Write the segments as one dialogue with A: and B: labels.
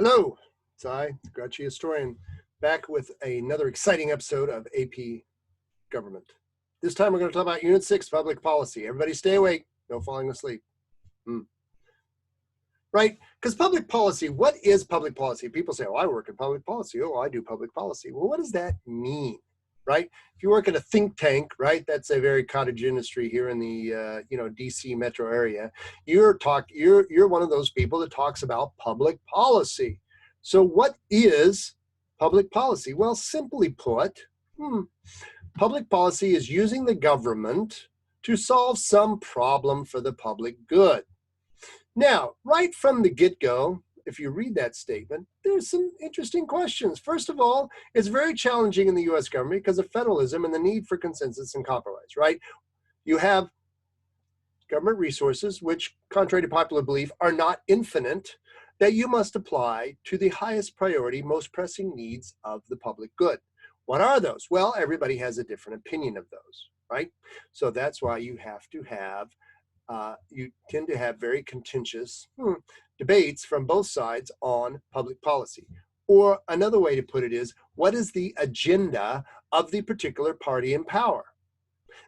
A: Hello, it's I, the Grouchy Historian, back with another exciting episode of AP Government. This time we're going to talk about Unit 6, Public Policy. Everybody stay awake, no falling asleep. Right? Because public policy, what is public policy? People say, oh, I work in public policy. Oh, I do public policy. Well, what does that mean? Right? If you work in a think tank, right, that's a very cottage industry here in the DC metro area. You're one of those people that talks about public policy. So what is public policy? Well, simply put, public policy is using the government to solve some problem for the public good. Now, right from the get-go, if you read that statement, there's some interesting questions. First of all, it's very challenging in the US government because of federalism and the need for consensus and compromise, right? You have government resources, which, contrary to popular belief, are not infinite, that you must apply to the highest priority, most pressing needs of the public good. What are those? Well, everybody has a different opinion of those, right? So that's why you tend to have very contentious debates from both sides on public policy. Or another way to put it is, what is the agenda of the particular party in power?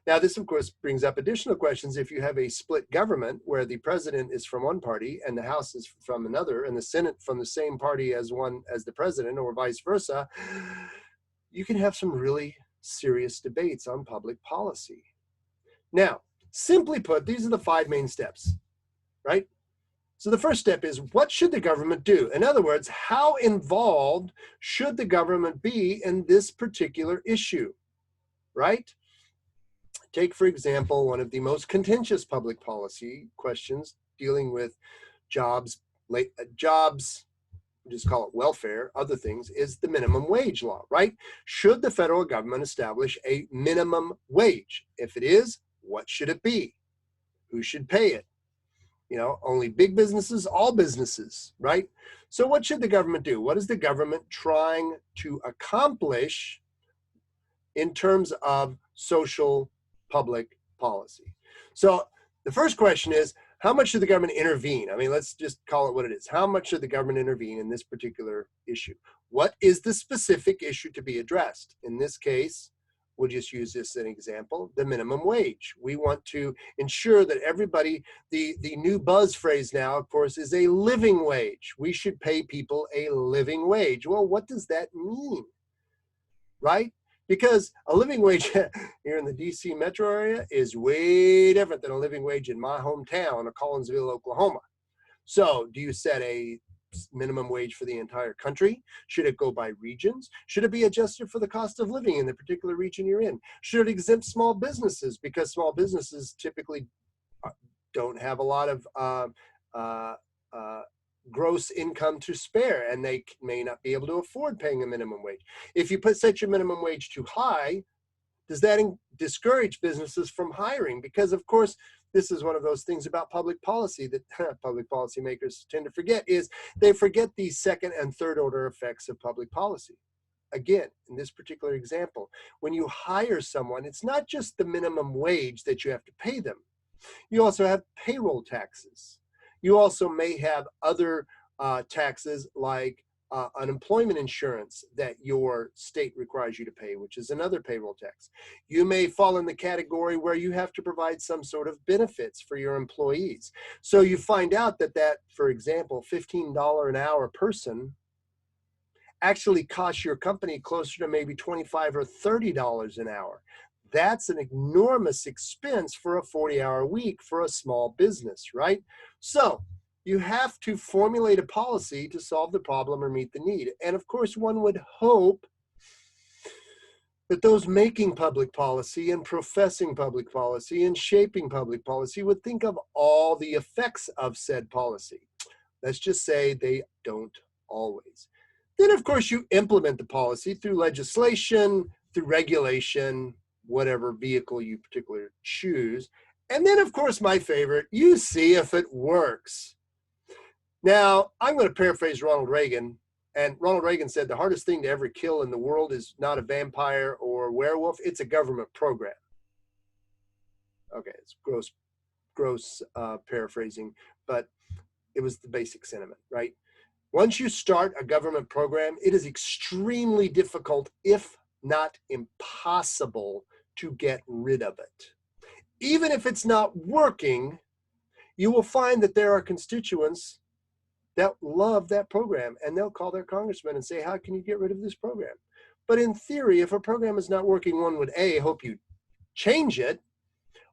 A: Now, this, of course, brings up additional questions. If you have a split government where the president is from one party and the House is from another, and the Senate from the same party as the president, or vice versa, you can have some really serious debates on public policy. Now, simply put, these are the 5 main steps, right? So the first step is, what should the government do? In other words, how involved should the government be in this particular issue, right? Take, for example, one of the most contentious public policy questions dealing with jobs, just call it welfare, other things, is the minimum wage law, right? Should the federal government establish a minimum wage? If it is, what should it be? Who should pay it? Only big businesses, all businesses, right? So what should the government do? What is the government trying to accomplish in terms of social public policy? So the first question is, how much should the government intervene? I mean, let's just call it what it is. How much should the government intervene in this particular issue? What is the specific issue to be addressed? In this case, we'll just use this as an example, the minimum wage. We want to ensure that everybody, the new buzz phrase now, of course, is a living wage. We should pay people a living wage. Well, what does that mean, right? Because a living wage here in the DC metro area is way different than a living wage in my hometown of Collinsville, Oklahoma. So do you set a minimum wage for the entire country? Should it go by regions? Should it be adjusted for the cost of living in the particular region you're in? Should it exempt small businesses, because small businesses typically don't have a lot of gross income to spare, and they may not be able to afford paying a minimum wage? If you set your minimum wage too high, does that discourage businesses from hiring? Because, of course, this is one of those things about public policy that public policy makers tend to forget, is they forget the second and third order effects of public policy. Again, in this particular example, when you hire someone, it's not just the minimum wage that you have to pay them. You also have payroll taxes. You also may have other taxes like unemployment insurance that your state requires you to pay, which is another payroll tax. You may fall in the category where you have to provide some sort of benefits for your employees. So you find out that, for example, $15 an hour person actually costs your company closer to maybe $25 or $30 an hour. That's an enormous expense for a 40-hour week for a small business, right? So you have to formulate a policy to solve the problem or meet the need. And of course, one would hope that those making public policy and professing public policy and shaping public policy would think of all the effects of said policy. Let's just say they don't always. Then, of course, you implement the policy through legislation, through regulation, whatever vehicle you particularly choose. And then, of course, my favorite, you see if it works. Now, I'm going to paraphrase Ronald Reagan. And Ronald Reagan said the hardest thing to ever kill in the world is not a vampire or werewolf, it's a government program. Okay, it's gross paraphrasing, but it was the basic sentiment, right? Once you start a government program, it is extremely difficult, if not impossible, to get rid of it. Even if it's not working, you will find that there are constituents that love that program, and they'll call their congressman and say, how can you get rid of this program? But in theory, if a program is not working, one would A, hope you change it,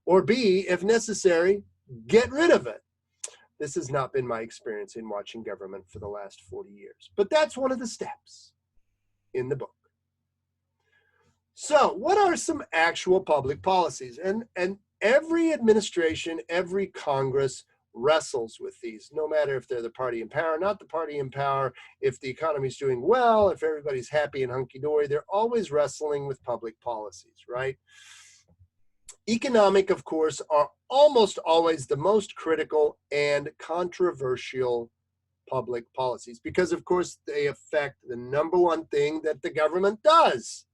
A: or B, if necessary, get rid of it. This has not been my experience in watching government for the last 40 years, but that's one of the steps in the book. So what are some actual public policies? And every administration, every Congress wrestles with these, no matter if they're the party in power, not the party in power, if the economy's doing well, if everybody's happy and hunky-dory, they're always wrestling with public policies, right? Economic, of course, are almost always the most critical and controversial public policies because, of course, they affect the number one thing that the government does: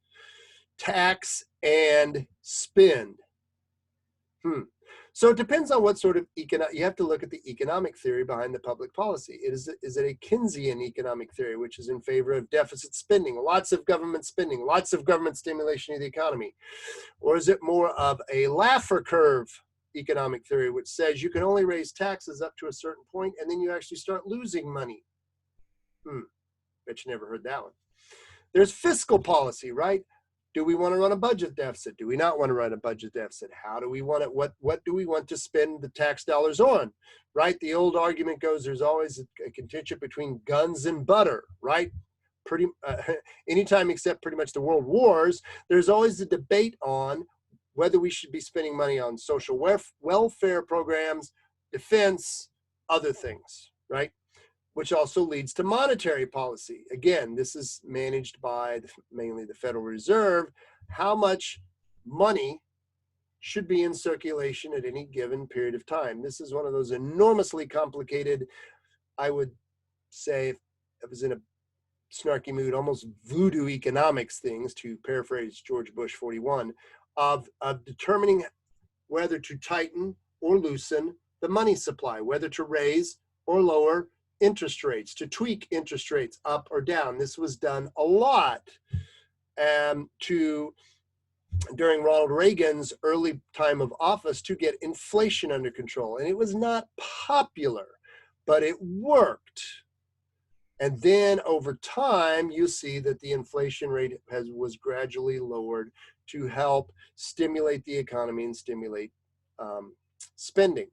A: tax and spend. So it depends on what sort of you have to look at the economic theory behind the public policy. Is it a Keynesian economic theory, which is in favor of deficit spending, lots of government spending, lots of government stimulation of the economy? Or is it more of a Laffer curve economic theory, which says you can only raise taxes up to a certain point and then you actually start losing money? Bet you never heard that one. There's fiscal policy, right? Do we want to run a budget deficit? Do we not want to run a budget deficit? How do we want it? What do we want to spend the tax dollars on, right? The old argument goes, there's always a contention between guns and butter, right? Anytime except pretty much the world wars, there's always a debate on whether we should be spending money on social welfare programs, defense, other things, right? Which also leads to monetary policy. Again, this is managed by mainly the Federal Reserve. How much money should be in circulation at any given period of time? This is one of those enormously complicated, I would say, if I was in a snarky mood, almost voodoo economics things, to paraphrase George Bush 41, of determining whether to tighten or loosen the money supply, whether to raise or lower interest rates, to tweak interest rates up or down. This was done a lot during Ronald Reagan's early time of office to get inflation under control. And it was not popular, but it worked. And then over time, you see that the inflation rate was gradually lowered to help stimulate the economy and stimulate spending.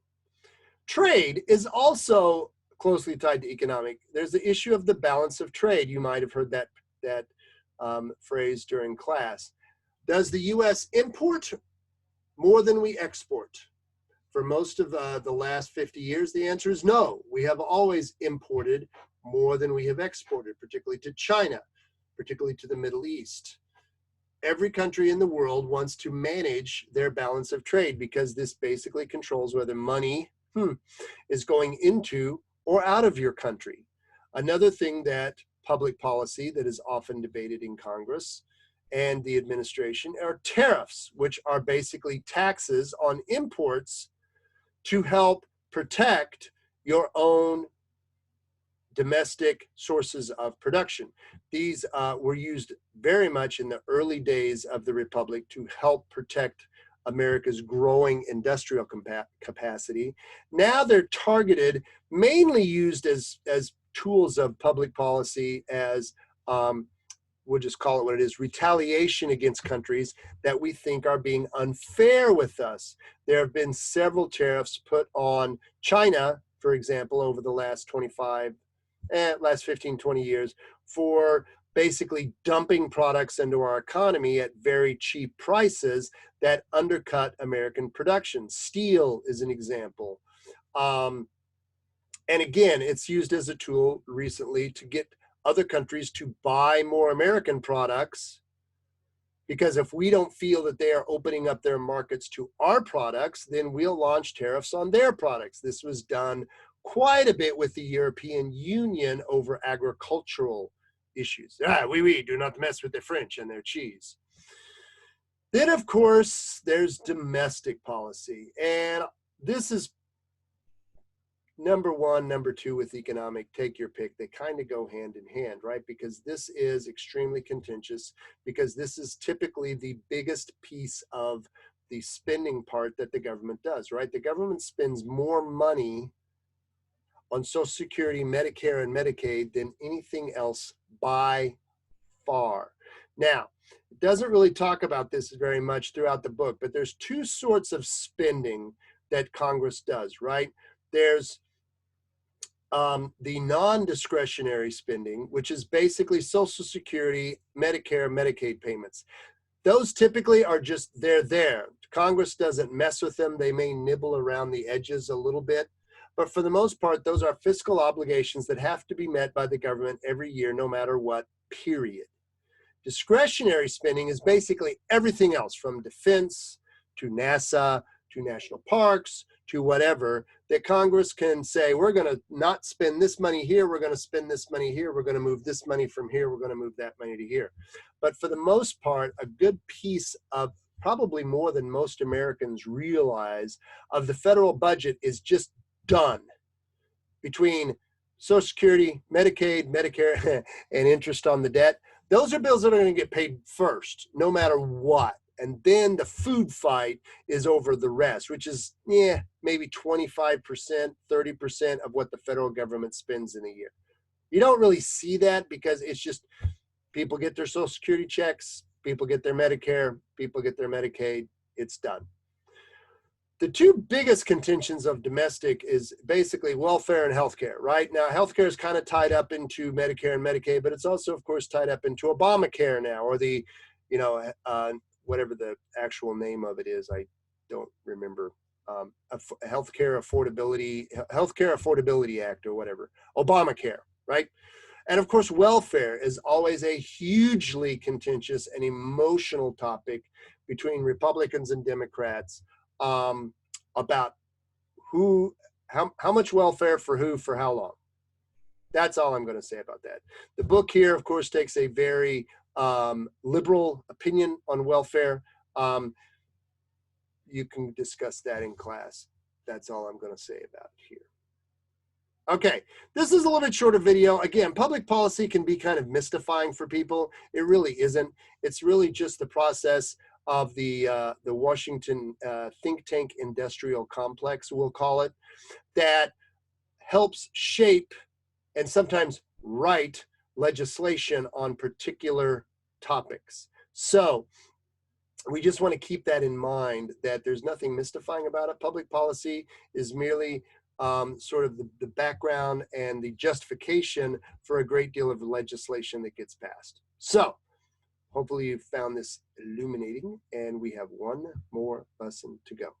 A: Trade is also closely tied to economic. There's the issue of the balance of trade. You might have heard that phrase during class. Does the U.S. import more than we export? For most of the last 50 years, the answer is no. We have always imported more than we have exported, particularly to China, particularly to the Middle East. Every country in the world wants to manage their balance of trade because this basically controls whether money is going into or out of your country. Another thing that public policy that is often debated in Congress and the administration are tariffs, which are basically taxes on imports to help protect your own domestic sources of production. These were used very much in the early days of the Republic to help protect America's growing industrial capacity. Now they're targeted, mainly used as tools of public policy, as we'll just call it what it is, retaliation against countries that we think are being unfair with us. There have been several tariffs put on China, for example, over the last 15, 20 years for basically dumping products into our economy at very cheap prices that undercut American production. Steel is an example. And again, it's used as a tool recently to get other countries to buy more American products, because if we don't feel that they are opening up their markets to our products, then we'll launch tariffs on their products. This was done quite a bit with the European Union over agricultural issues. Oui, do not mess with the French and their cheese. Then, of course, there's domestic policy. And this is number one, number two with economic, take your pick. They kind of go hand in hand, right? Because this is extremely contentious, because this is typically the biggest piece of the spending part that the government does, right? The government spends more money on Social Security, Medicare, and Medicaid than anything else by far. Now, it doesn't really talk about this very much throughout the book, but there's two sorts of spending that Congress does, right? There's the non-discretionary spending, which is basically Social Security, Medicare, Medicaid payments. Those typically are just, they're there. Congress doesn't mess with them. They may nibble around the edges a little bit, but for the most part, those are fiscal obligations that have to be met by the government every year, no matter what, period. Discretionary spending is basically everything else, from defense to NASA to national parks to whatever, that Congress can say, we're going to not spend this money here, we're going to spend this money here, we're going to move this money from here, we're going to move that money to here. But for the most part, a good piece of, probably more than most Americans realize, of the federal budget is just done between Social Security, Medicaid, Medicare, and interest on the debt. Those are bills that are going to get paid first, no matter what. And then the food fight is over the rest, which is, yeah, maybe 25%, 30% of what the federal government spends in a year. You don't really see that because it's just people get their Social Security checks, people get their Medicare, people get their Medicaid, it's done. The two biggest contentions of domestic is basically welfare and healthcare, right? Now, healthcare is kind of tied up into Medicare and Medicaid, but it's also, of course, tied up into Obamacare now, or the, whatever the actual name of it is, I don't remember. Healthcare Affordability Act or whatever, Obamacare, right? And of course, welfare is always a hugely contentious and emotional topic between Republicans and Democrats, about how much welfare for who, for how long. That's all I'm going to say about that. The book here, of course, takes a very liberal opinion on welfare. You can discuss that in class. That's all I'm going to say about it here. Okay, this is a little bit shorter video. Again, public policy can be kind of mystifying for people. It really isn't. It's really just the process of the Washington think tank industrial complex, we'll call it, that helps shape and sometimes write legislation on particular topics. So we just want to keep that in mind, that there's nothing mystifying about it. Public policy is merely sort of the background and the justification for a great deal of legislation that gets passed. So hopefully you found this illuminating, and we have one more lesson to go.